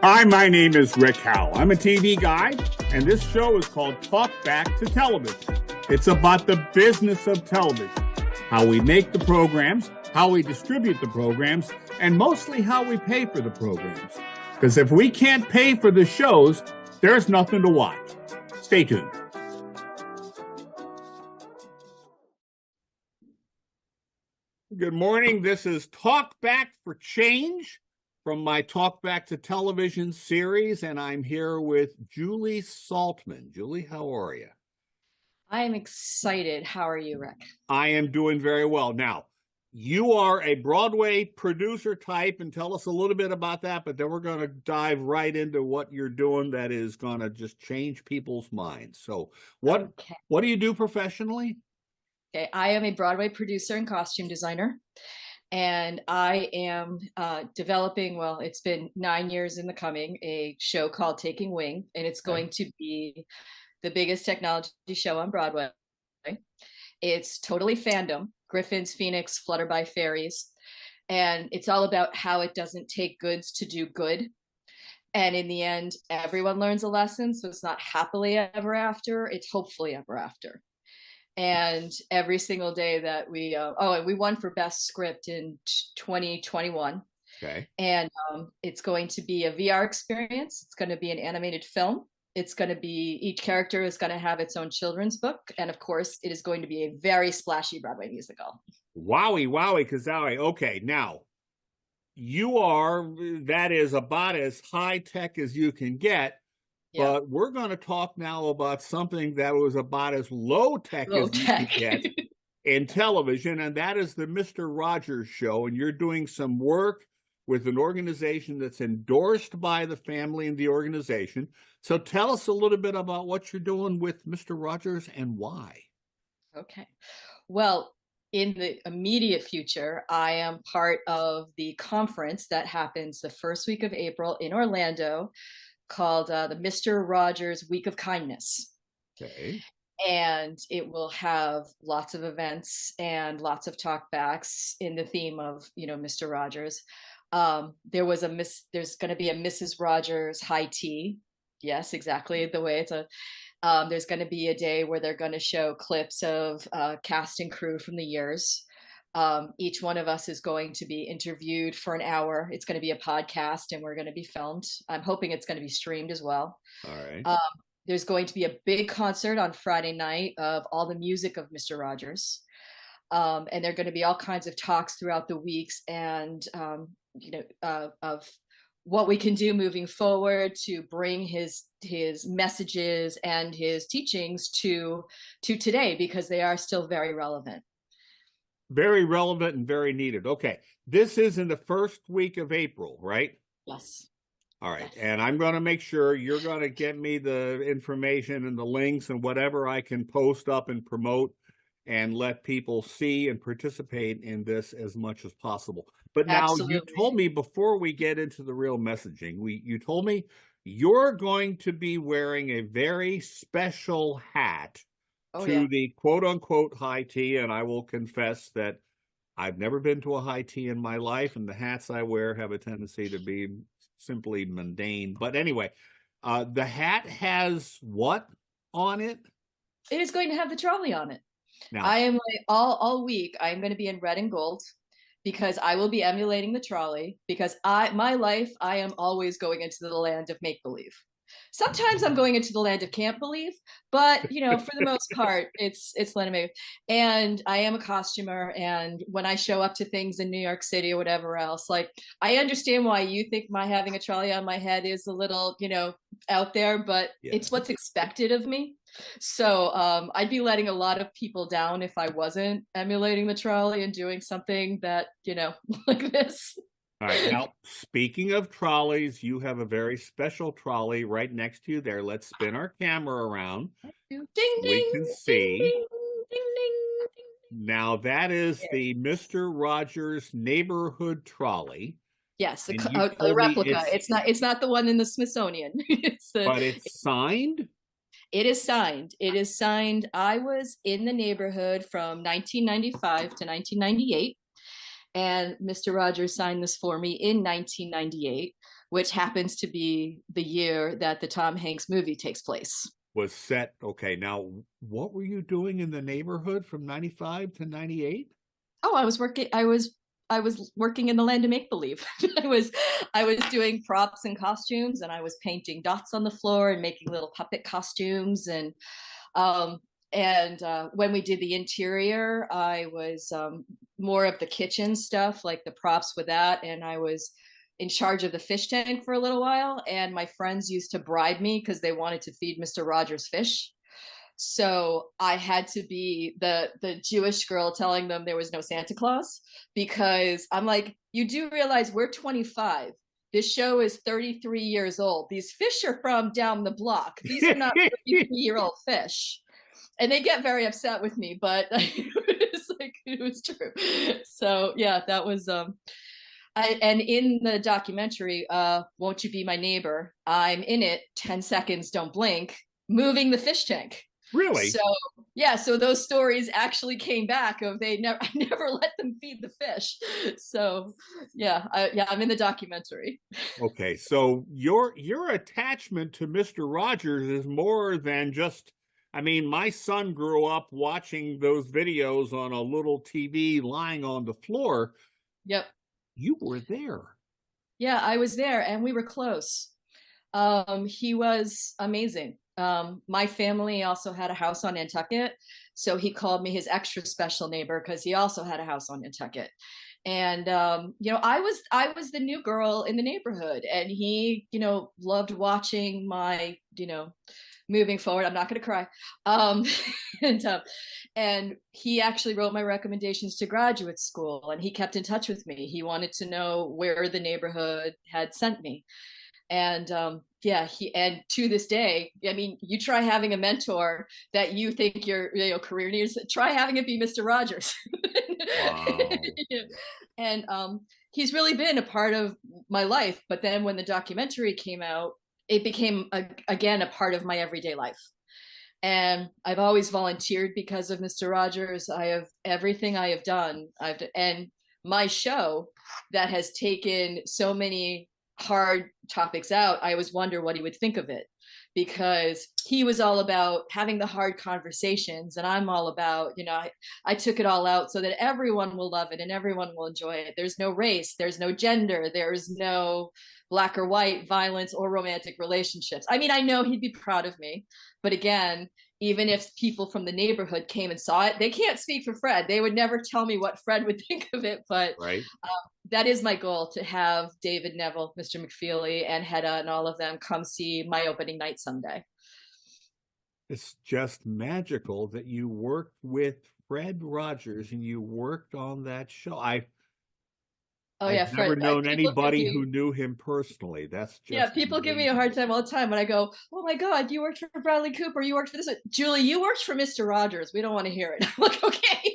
Hi, my name is Rick Howell. I'm a TV guide, and this show is called Talk Back to Television. It's about the business of television, how we make the programs, how we distribute the programs, and mostly how we pay for the programs. Because if we can't pay for the shows, there's nothing to watch. Stay tuned. Good morning. This is Talk Back for Change from my Talk Back to Television series, and I'm here with Julie Saltman. Julie, how are you? I am excited. How are you, Rick? I am doing very well. Now, you are a Broadway producer type, and tell us a little bit about that, but then we're going to dive right into what you're doing that is going to just change people's minds. So what do you do professionally? Okay, I am a Broadway producer and costume designer, and I am developing, well, it's been 9 years in the coming, a show called Taking Wing, and it's going to be the biggest technology show on Broadway. It's totally fandom, Griffins, Phoenix, Flutterby Fairies, and it's all about how it doesn't take goods to do good. And in the end, everyone learns a lesson, so it's not happily ever after, it's hopefully ever after. And every single day that and we won for best script in 2021. Okay. And it's going to be a VR experience. It's going to be an animated film. It's going to be, each character is going to have its own children's book. And of course, it is going to be a very splashy Broadway musical. Wowie, kazowie. Okay, now, that is about as high tech as you can get. Yeah. But we're going to talk now about something that was about as low tech as you can get in television, and that is the Mr. Rogers Show. And you're doing some work with an organization that's endorsed by the family and the organization. So tell us a little bit about what you're doing with Mr. Rogers and why. Okay. Well, in the immediate future, I am part of the conference that happens the first week of April in Orlando, called the Mr. Rogers Week of Kindness. Okay. And it will have lots of events and lots of talkbacks in the theme of, Mr. Rogers. There's going to be a Mrs. Rogers high tea. Yes, exactly the way it's there's going to be a day where they're going to show clips of cast and crew from the years. Each one of us is going to be interviewed for an hour. It's going to be a podcast and we're going to be filmed. I'm hoping it's going to be streamed as well. All right. There's going to be a big concert on Friday night of all the music of Mr. Rogers. And there are going to be all kinds of talks throughout the weeks and, of what we can do moving forward to bring his messages and his teachings to today, because they are still very relevant. Very relevant and very needed. Okay. This is in the first week of April, right? Yes. All right. Yes. And I'm going to make sure you're going to get me the information and the links and whatever I can post up and promote and let people see and participate in this as much as possible. But now Absolutely. You told me before we get into the real messaging, you told me you're going to be wearing a very special hat the quote unquote high tea. And I will confess that I've never been to a high tea in my life, and the hats I wear have a tendency to be simply mundane. But anyway, the hat has what on it? It is going to have the trolley on it. Now, I am all week, I'm going to be in red and gold because I will be emulating the trolley, because my life, I am always going into the land of make-believe. Sometimes I'm going into the land of can't believe, but for the most part, it's land of make. And I am a costumer, and when I show up to things in New York City or whatever else, like, I understand why you think my having a trolley on my head is a little, out there, but it's what's expected of me. So I'd be letting a lot of people down if I wasn't emulating the trolley and doing something that, like this. All right. Now, speaking of trolleys, you have a very special trolley right next to you there. Let's spin our camera around. Ding, so we can see. Ding, ding, ding, ding. Now, that is the Mr. Rogers neighborhood trolley. Yes, a replica. It's not the one in the Smithsonian. But it's signed? It is signed. It is signed. I was in the neighborhood from 1995 to 1998. And Mr. Rogers signed this for me in 1998 which happens to be the year that the Tom Hanks movie takes place. Was set. Okay. Now, what were you doing in the neighborhood from 95 to 98? Oh, I was working in the land of make believe. I was doing props and costumes, and I was painting dots on the floor and making little puppet costumes. Um, when we did the interior, I was more of the kitchen stuff, like the props with that, and I was in charge of the fish tank for a little while. And my friends used to bribe me because they wanted to feed Mr. Rogers fish. So I had to be the Jewish girl telling them there was no Santa Claus, because I'm like, you do realize we're 25. This show is 33 years old. These fish are from down the block. These are not 33-year-old fish. And they get very upset with me, but it was true. So yeah, that was and in the documentary, Won't You Be My Neighbor, I'm in it 10 seconds, don't blink, moving the fish tank. Really? So yeah, so those stories actually came back of I never let them feed the fish. So yeah, I'm in the documentary. Okay, so your attachment to Mr. Rogers is more than just, I mean, my son grew up watching those videos on a little TV lying on the floor. Yep. You were there. Yeah, I was there and we were close. He was amazing. My family also had a house on Nantucket, so he called me his extra special neighbor because he also had a house on Nantucket. And I was the new girl in the neighborhood, and he, loved watching my, moving forward. I'm not going to cry. and and he actually wrote my recommendations to graduate school, and he kept in touch with me. He wanted to know where the neighborhood had sent me. And and to this day, I mean, you try having a mentor that you think your career needs, try having it be Mr. Rogers. Wow. And he's really been a part of my life. But then when the documentary came out, it became again a part of my everyday life. And I've always volunteered because of Mr. Rogers. I have everything I have done. And my show that has taken so many hard topics out, I always wonder what he would think of it, because he was all about having the hard conversations, and I'm all about, I took it all out so that everyone will love it and everyone will enjoy it. There's no race, there's no gender, there's no black or white, violence, or romantic relationships. I mean, I know he'd be proud of me, but again, even if people from the neighborhood came and saw it, they can't speak for Fred. They would never tell me what Fred would think of it, but right. That is my goal, to have David Neville, Mr. McFeely, and Hedda and all of them come see my opening night someday. It's just magical that you worked with Fred Rogers and you worked on that show. I've never known anybody who knew him personally. That's just people amazing. Give me a hard time all the time when I go, "Oh my God, you worked for Bradley Cooper, you worked for this." Julie, you worked for Mr. Rogers. We don't want to hear it. I'm like, okay.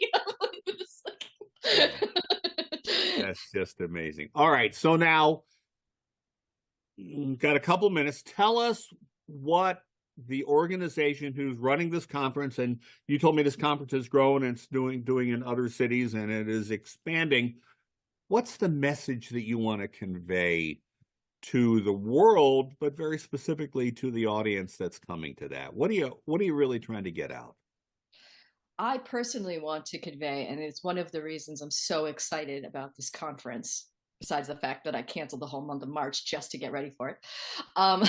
That's just amazing. All right, so now got a couple minutes. Tell us what the organization who's running this conference, and you told me this conference has grown and it's doing in other cities and it is expanding. What's the message that you want to convey to the world, but very specifically to the audience that's coming to that? What are you really trying to get out? I personally want to convey, and it's one of the reasons I'm so excited about this conference, besides the fact that I canceled the whole month of March just to get ready for it. I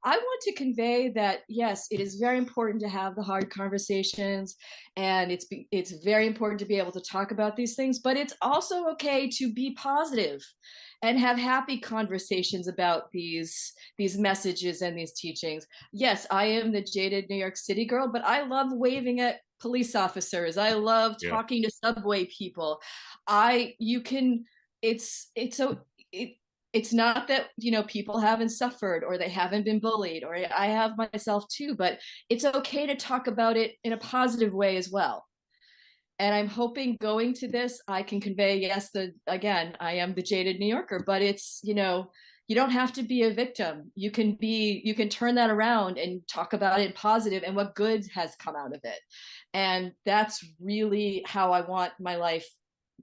want to convey that, yes, it is very important to have the hard conversations, and it's very important to be able to talk about these things, but it's also okay to be positive and have happy conversations about these messages and these teachings. Yes, I am the jaded New York City girl, but I love waving at police officers. I love talking to subway people. It's not that, people haven't suffered or they haven't been bullied, or I have myself too, but it's okay to talk about it in a positive way as well. And I'm hoping going to this, I can convey, yes, again, I am the jaded New Yorker, but it's, you don't have to be a victim. You can turn that around and talk about it positive and what good has come out of it. And that's really how I want my life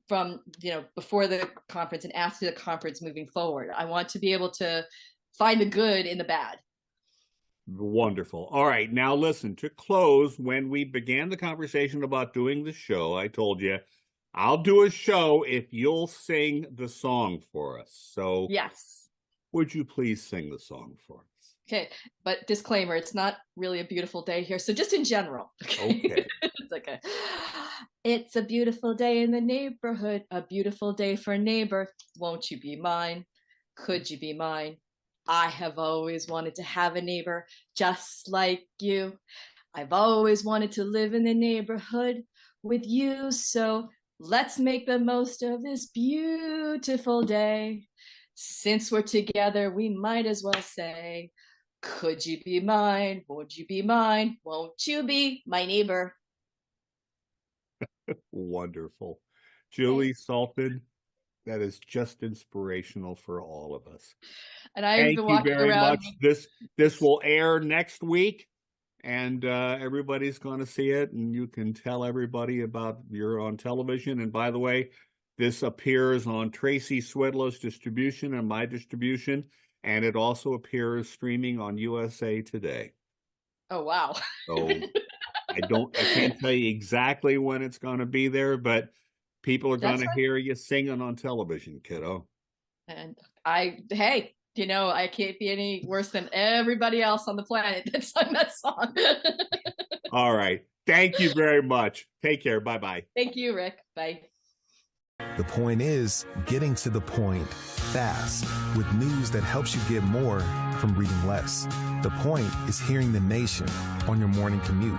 from, before the conference and after the conference moving forward. I want to be able to find the good in the bad. Wonderful. All right. Now listen, to close, when we began the conversation about doing the show, I told you I'll do a show if you'll sing the song for us. So yes, would you please sing the song for us? Okay, but disclaimer, it's not really a beautiful day here. So just in general. Okay. It's okay. It's a beautiful day in the neighborhood, a beautiful day for a neighbor. Won't you be mine? Could you be mine? I have always wanted to have a neighbor just like you. I've always wanted to live in the neighborhood with you. So let's make the most of this beautiful day. Since we're together, we might as well say, could you be mine? Would you be mine? Won't you be my neighbor? Wonderful. Julie Salton, that is just inspirational for all of us. And I've been walking around. This will air next week, and everybody's going to see it, and you can tell everybody about you're on television. And by the way, this appears on Tracy Swidla's distribution and my distribution, and it also appears streaming on USA Today. Oh, wow. So I can't tell you exactly when it's going to be there, but people are going to hear you singing on television, kiddo. And I can't be any worse than everybody else on the planet that sung that song. All right. Thank you very much. Take care. Bye-bye. Thank you, Rick. Bye. The point is getting to the point fast with news that helps you get more from reading less. The point is hearing the nation on your morning commute.